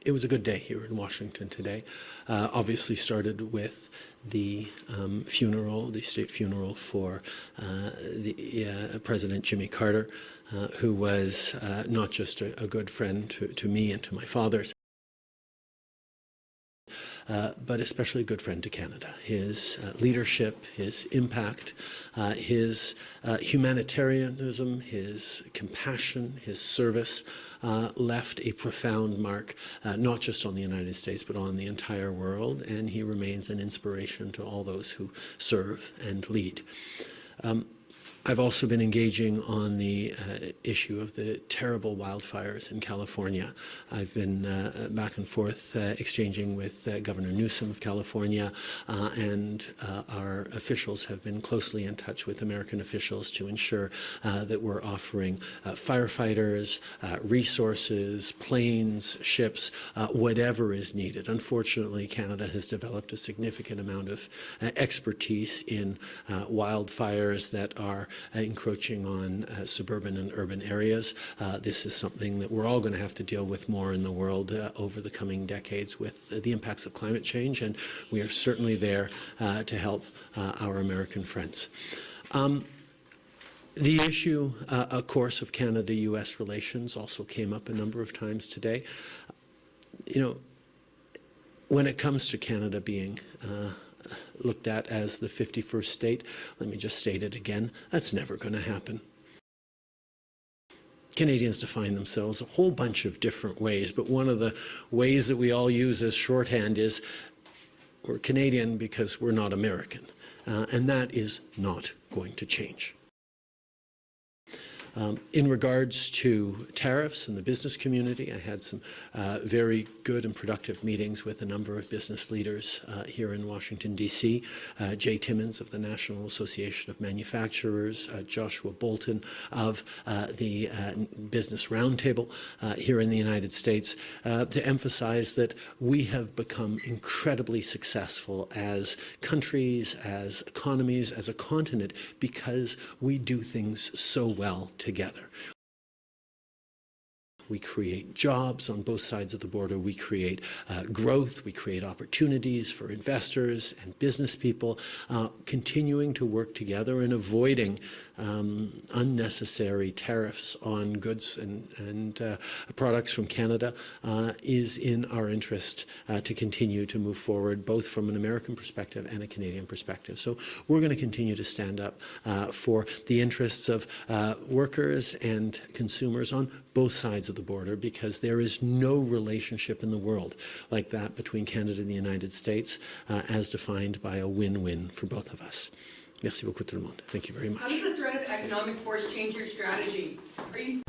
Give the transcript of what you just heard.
It was a good day here in Washington today. Obviously started with the funeral, the state funeral for President Jimmy Carter, who was not just a good friend to me and to my father, but especially a good friend to Canada. His leadership, his impact, his humanitarianism, his compassion, his service left a profound mark, not just on the United States, but on the entire world, and he remains an inspiration to all those who serve and lead. I've also been engaging on the issue of the terrible wildfires in California. I've been back and forth exchanging with Governor Newsom of California, and our officials have been closely in touch with American officials to ensure that we're offering firefighters, resources, planes, ships, whatever is needed. Unfortunately, Canada has developed a significant amount of expertise in wildfires that are encroaching on suburban and urban areas. This is something that we're all going to have to deal with more in the world over the coming decades with the impacts of climate change, and we are certainly there to help our American friends. The issue, of course, of Canada-U.S. relations also came up a number of times today. You know, when it comes to Canada being looked at as the 51st state, let me just state it again, that's never going to happen. Canadians define themselves a whole bunch of different ways, but one of the ways that we all use as shorthand is we're Canadian because we're not American, and that is not going to change. In regards to tariffs and the business community, I had some very good and productive meetings with a number of business leaders here in Washington, D.C. Jay Timmons of the National Association of Manufacturers, Joshua Bolton of the Business Roundtable here in the United States, to emphasize that we have become incredibly successful as countries, as economies, as a continent, because we do things so well together. We create jobs on both sides of the border. We create growth. We create opportunities for investors and business people, continuing to work together and avoiding unnecessary tariffs on goods and products from Canada is in our interest to continue to move forward, both from an American perspective and a Canadian perspective. So we're going to continue to stand up for the interests of workers and consumers on both sides of the border, because there is no relationship in the world like that between Canada and the United States as defined by a win-win for both of us. Merci beaucoup tout le monde. Thank you very much. How does the threat of economic force change your strategy? Are you